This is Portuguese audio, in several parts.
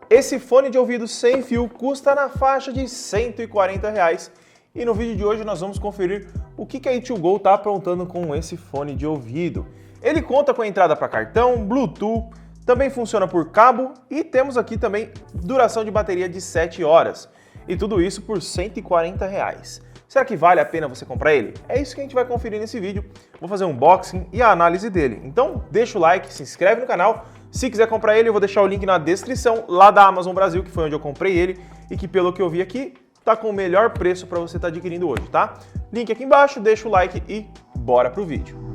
Esse fone de ouvido sem fio custa na faixa de R$ 140 reais. E no vídeo de hoje nós vamos conferir o que a A2Go está aprontando com esse fone de ouvido. Ele conta com entrada para cartão, Bluetooth, também funciona por cabo e temos aqui também duração de bateria de 7 horas. E tudo isso por R$ 140 reais. Será que vale a pena você comprar ele? É isso que a gente vai conferir nesse vídeo. Vou fazer um unboxing e a análise dele. Então deixa o like, se inscreve no canal. Se quiser comprar ele, eu vou deixar o link na descrição lá da Amazon Brasil, que foi onde eu comprei ele e que, pelo que eu vi aqui, tá com o melhor preço para você estar adquirindo hoje, tá? Link aqui embaixo, deixa o like e bora pro vídeo.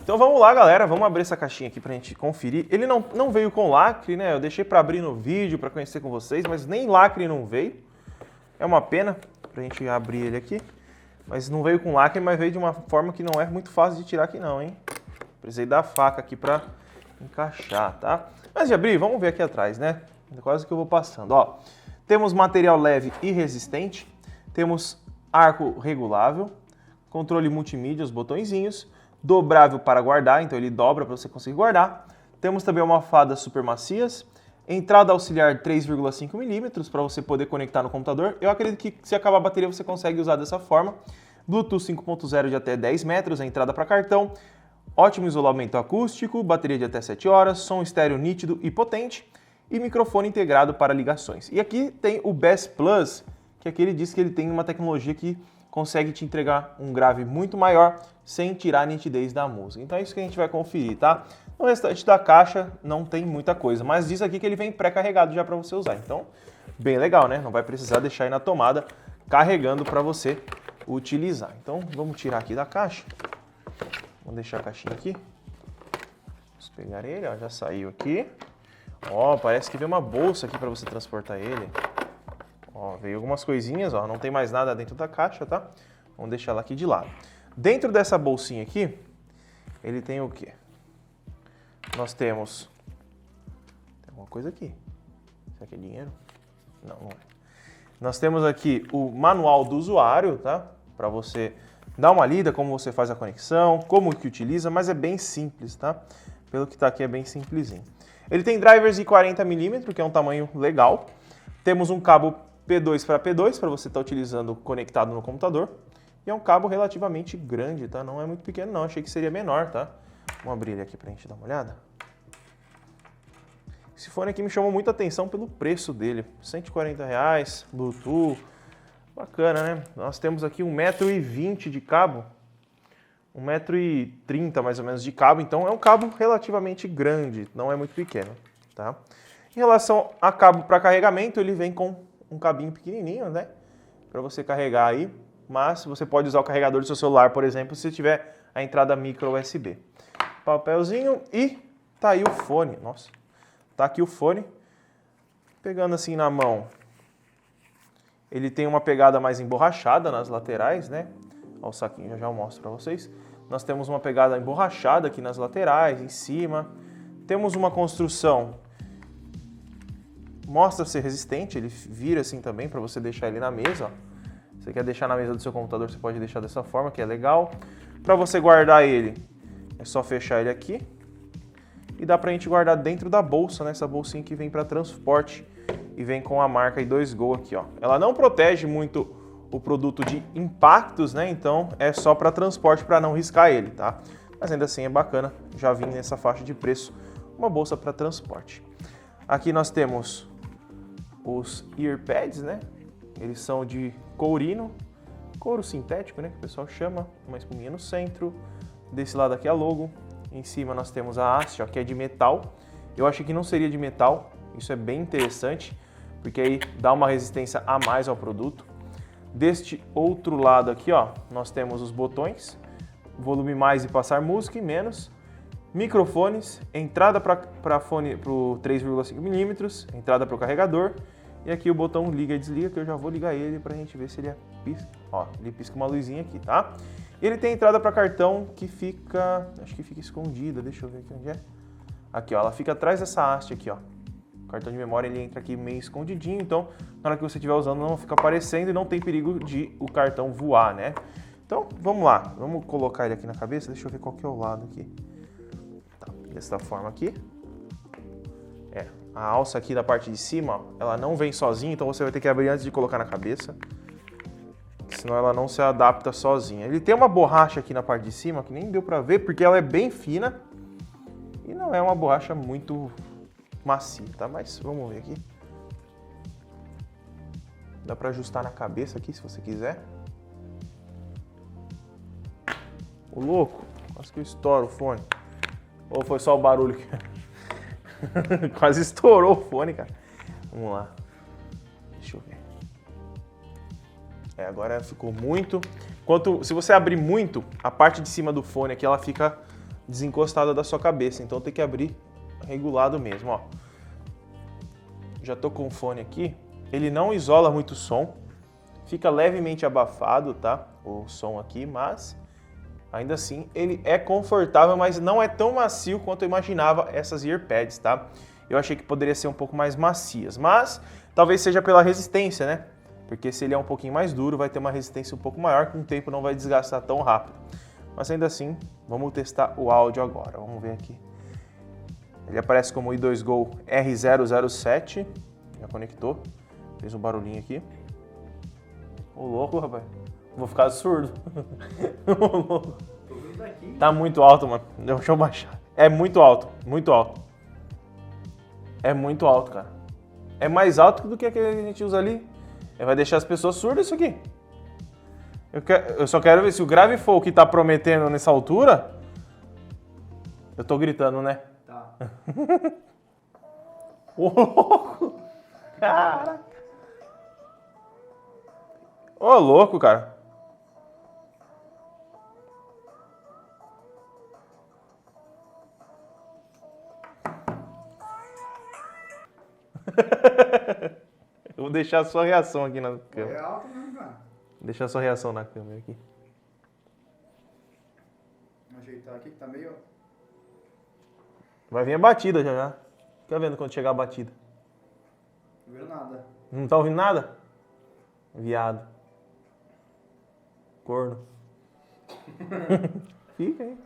Então vamos lá, galera, vamos abrir essa caixinha aqui pra gente conferir. Ele não veio com lacre, né? Eu deixei pra abrir no vídeo pra conhecer com vocês, mas nem lacre não veio. É uma pena pra gente abrir ele aqui. Mas não veio com lacre, mas veio de uma forma que não é muito fácil de tirar aqui não, hein? Precisei da faca aqui pra encaixar, tá? Antes de abrir, vamos ver aqui atrás, né? Quase que eu vou passando, ó. Temos material leve e resistente. Temos arco regulável. Controle multimídia, os botõezinhos. Dobrável para guardar, então ele dobra para você conseguir guardar. Temos também almofadas super macias. Entrada auxiliar 3,5 mm para você poder conectar no computador. Eu acredito que se acabar a bateria você consegue usar dessa forma. Bluetooth 5.0 de até 10 metros, a entrada para cartão. Ótimo isolamento acústico, bateria de até 7 horas, som estéreo nítido e potente. E microfone integrado para ligações. E aqui tem o Bass Plus, que aqui ele diz que ele tem uma tecnologia que consegue te entregar um grave muito maior sem tirar a nitidez da música. Então é isso que a gente vai conferir, tá? No restante da caixa não tem muita coisa, mas diz aqui que ele vem pré-carregado já para você usar. Então, bem legal, né? Não vai precisar deixar aí na tomada carregando para você utilizar. Então, vamos tirar aqui da caixa. Vamos deixar a caixinha aqui. Vamos pegar ele, ó, já saiu aqui. Ó, parece que veio uma bolsa aqui para você transportar ele. Ó, veio algumas coisinhas, ó, não tem mais nada dentro da caixa, tá? Vamos deixar ela aqui de lado. Dentro dessa bolsinha aqui, ele tem o quê? Nós temos... Tem alguma coisa aqui. Será que é dinheiro? Não, não é. Nós temos aqui o manual do usuário, tá? Para você dar uma lida, como você faz a conexão, como que utiliza, mas é bem simples, tá? Pelo que tá aqui é bem simplesinho. Ele tem drivers de 40 mm, que é um tamanho legal. Temos um cabo P2 para P2, para você estar utilizando conectado no computador. E é um cabo relativamente grande, tá? Não é muito pequeno não, achei que seria menor, tá? Vamos abrir ele aqui pra gente dar uma olhada. Esse fone aqui me chamou muita atenção pelo preço dele. 140 reais, Bluetooth, bacana, né? Nós temos aqui 1,20 m de cabo, 1,30 m mais ou menos de cabo, então é um cabo relativamente grande, não é muito pequeno, tá? Em relação a cabo para carregamento, ele vem com um cabinho pequenininho, né? Para você carregar aí, mas você pode usar o carregador do seu celular, por exemplo, se tiver a entrada micro USB. Papelzinho e tá aí o fone. Nossa, tá aqui o fone. Pegando assim na mão, ele tem uma pegada mais emborrachada nas laterais, né? Ó, o saquinho, já eu mostro para vocês. Nós temos uma pegada emborrachada aqui nas laterais, em cima. Temos uma construção, mostra ser resistente, ele vira assim também para você deixar ele na mesa, ó. Você quer deixar na mesa do seu computador, você pode deixar dessa forma, que é legal. Para você guardar ele, é só fechar ele aqui. E dá pra gente guardar dentro da bolsa, né? Essa bolsinha que vem para transporte. E vem com a marca A2Go aqui, ó. Ela não protege muito o produto de impactos, né? Então é só para transporte, para não riscar ele, tá? Mas ainda assim é bacana, já vim nessa faixa de preço, uma bolsa para transporte. Aqui nós temos os earpads, né? Eles são de couro sintético, né, que o pessoal chama, uma espuminha no centro. Desse lado aqui a logo. Em cima nós temos a haste, ó, que é de metal. Eu achei que não seria de metal, isso é bem interessante, porque aí dá uma resistência a mais ao produto. Deste outro lado aqui, ó, nós temos os botões, volume mais e passar música e menos, microfones, entrada para fone pro 3,5 mm, entrada para o carregador. E aqui o botão liga e desliga, que eu já vou ligar ele pra gente ver se ele pisca. Ó, ele pisca uma luzinha aqui, tá? Ele tem entrada para cartão que fica, acho que fica escondida, deixa eu ver aqui onde é. Aqui, ó, ela fica atrás dessa haste aqui, ó. cartão de memória ele entra aqui meio escondidinho, então na hora que você estiver usando não fica aparecendo e não tem perigo de o cartão voar, né? Então vamos lá, vamos colocar ele aqui na cabeça, deixa eu ver qual que é o lado aqui. Tá, dessa forma aqui. A alça aqui da parte de cima, ó, ela não vem sozinha, então você vai ter que abrir antes de colocar na cabeça. Senão ela não se adapta sozinha. Ele tem uma borracha aqui na parte de cima, que nem deu pra ver, porque ela é bem fina. E não é uma borracha muito macia, tá? Mas vamos ver aqui. Dá pra ajustar na cabeça aqui, se você quiser. Ô, louco, quase que eu estouro o fone. Ou foi só o barulho que... Quase estourou o fone, cara. Vamos lá. Deixa eu ver. Agora ficou muito. Se você abrir muito, a parte de cima do fone aqui, ela fica desencostada da sua cabeça. Então tem que abrir regulado mesmo, ó. Já tô com o fone aqui. Ele não isola muito o som. Fica levemente abafado, tá? O som aqui, mas... ainda assim, ele é confortável, mas não é tão macio quanto eu imaginava essas earpads, tá? Eu achei que poderia ser um pouco mais macias, mas talvez seja pela resistência, né? Porque se ele é um pouquinho mais duro, vai ter uma resistência um pouco maior, com o tempo não vai desgastar tão rápido. Mas ainda assim, vamos testar o áudio agora. Vamos ver aqui. Ele aparece como i2Go R007. Já conectou. Fez um barulhinho aqui. Ô, louco, rapaz. Vou ficar surdo. Tá muito alto, mano. Deixa eu baixar. É muito alto, muito alto. É muito alto, cara. É mais alto do que aquele que a gente usa ali. Vai deixar as pessoas surdas isso aqui. Eu só quero ver se o grave for o que tá prometendo nessa altura. Eu tô gritando, né? Tá. Ô, louco! Caraca! Ô, louco, cara. Eu vou deixar a sua reação aqui na câmera. É alto mesmo, cara. Deixa a sua reação na câmera aqui. Vou ajeitar aqui que tá meio... Vai vir a batida já já. Fica vendo quando chegar a batida. Não viu nada. Não tá ouvindo nada? Viado. Corno. Fica aí.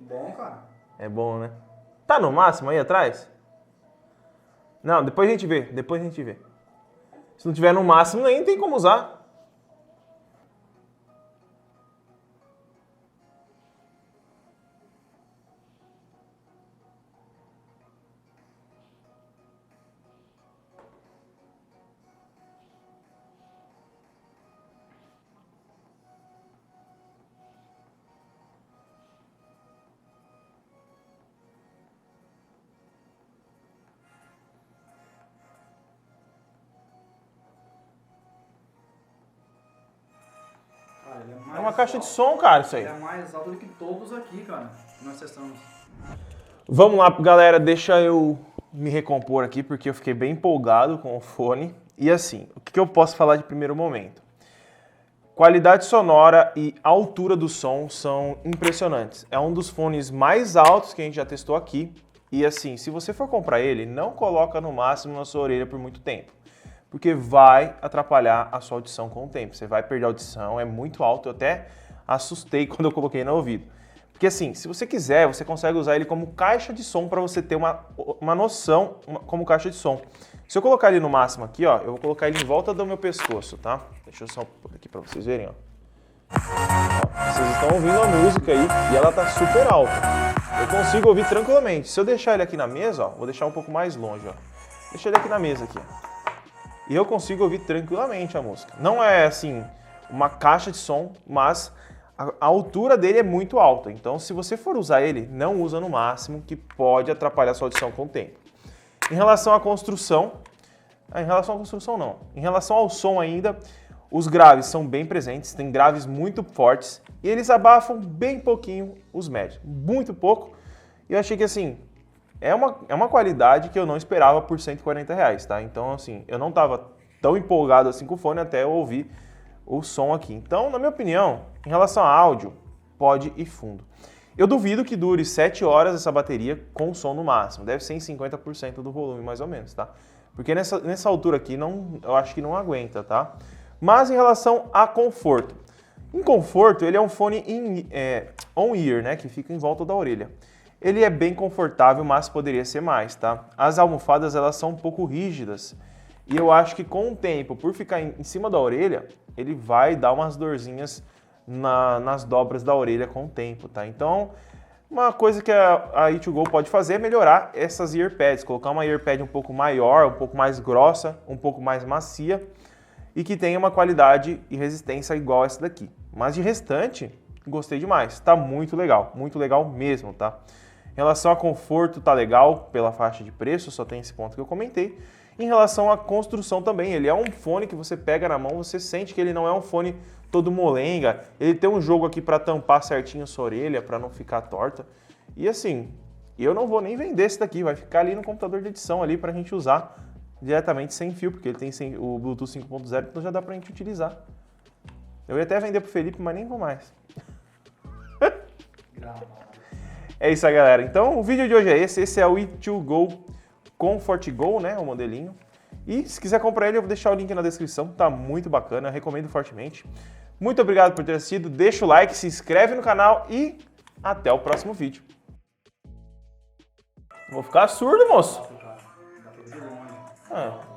Bom, cara. É bom, né? Tá no máximo aí atrás? Não, depois a gente vê. Depois a gente vê. Se não tiver no máximo, nem tem como usar. É uma caixa de som, cara, isso aí. Ele é mais alto do que todos aqui, cara, que nós testamos. Vamos lá, galera, deixa eu me recompor aqui, porque eu fiquei bem empolgado com o fone. E assim, o que eu posso falar de primeiro momento? Qualidade sonora e altura do som são impressionantes. É um dos fones mais altos que a gente já testou aqui. E assim, se você for comprar ele, não coloca no máximo na sua orelha por muito tempo, porque vai atrapalhar a sua audição com o tempo. Você vai perder a audição, é muito alto. Eu até assustei quando eu coloquei no ouvido. Porque assim, se você quiser, você consegue usar ele como caixa de som para você ter uma noção como caixa de som. Se eu colocar ele no máximo aqui, ó, eu vou colocar ele em volta do meu pescoço, tá? Deixa eu só pôr aqui para vocês verem, ó. Ó. Vocês estão ouvindo a música aí e ela tá super alta. Eu consigo ouvir tranquilamente. Se eu deixar ele aqui na mesa, ó, vou deixar um pouco mais longe, ó. Deixa ele aqui na mesa aqui, ó. E eu consigo ouvir tranquilamente a música. Não é, assim, uma caixa de som, mas a altura dele é muito alta. Então, se você for usar ele, não usa no máximo, que pode atrapalhar a sua audição com o tempo. Em relação à construção... em relação à construção, não. Em relação ao som ainda, os graves são bem presentes, tem graves muito fortes, e eles abafam bem pouquinho os médios. Muito pouco. E eu achei que, assim... É uma qualidade que eu não esperava por R$140, tá? Então, assim, eu não estava tão empolgado assim com o fone até eu ouvir o som aqui. Então, na minha opinião, em relação a áudio, pode ir fundo. Eu duvido que dure 7 horas essa bateria com som no máximo. Deve ser em 50% do volume, mais ou menos, tá? Porque nessa altura aqui, eu acho que não aguenta, tá? Mas em relação a conforto. Em conforto, ele é um fone on-ear, né? Que fica em volta da orelha. Ele é bem confortável, mas poderia ser mais, tá? As almofadas, elas são um pouco rígidas. E eu acho que com o tempo, por ficar em cima da orelha, ele vai dar umas dorzinhas nas dobras da orelha com o tempo, tá? Então, uma coisa que a E2GO pode fazer é melhorar essas earpads, colocar uma earpad um pouco maior, um pouco mais grossa, um pouco mais macia e que tenha uma qualidade e resistência igual essa daqui. Mas de restante, gostei demais, tá muito legal mesmo, tá? Em relação a conforto, tá legal pela faixa de preço, só tem esse ponto que eu comentei. Em relação à construção também, ele é um fone que você pega na mão, você sente que ele não é um fone todo molenga. Ele tem um jogo aqui para tampar certinho sua orelha, para não ficar torta. E assim, eu não vou nem vender esse daqui, vai ficar ali no computador de edição ali pra gente usar diretamente sem fio, porque ele tem o Bluetooth 5.0, então já dá pra gente utilizar. Eu ia até vender pro Felipe, mas nem vou mais. É isso aí, galera. Então o vídeo de hoje é esse é o E2GO Comfort Go, né, o modelinho. E se quiser comprar ele, eu vou deixar o link na descrição, tá muito bacana, eu recomendo fortemente. Muito obrigado por ter assistido, deixa o like, se inscreve no canal e até o próximo vídeo. Vou ficar surdo, moço.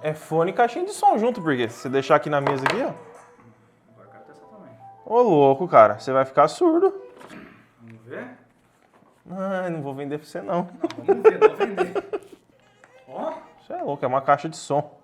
É fone e caixinha de som junto, porque se você deixar aqui na mesa aqui, ó. Ô louco, cara, você vai ficar surdo. Vamos ver? Ah, não vou vender pra você não. Vamos ver, vou vender. Ó. Você é louco, é uma caixa de som.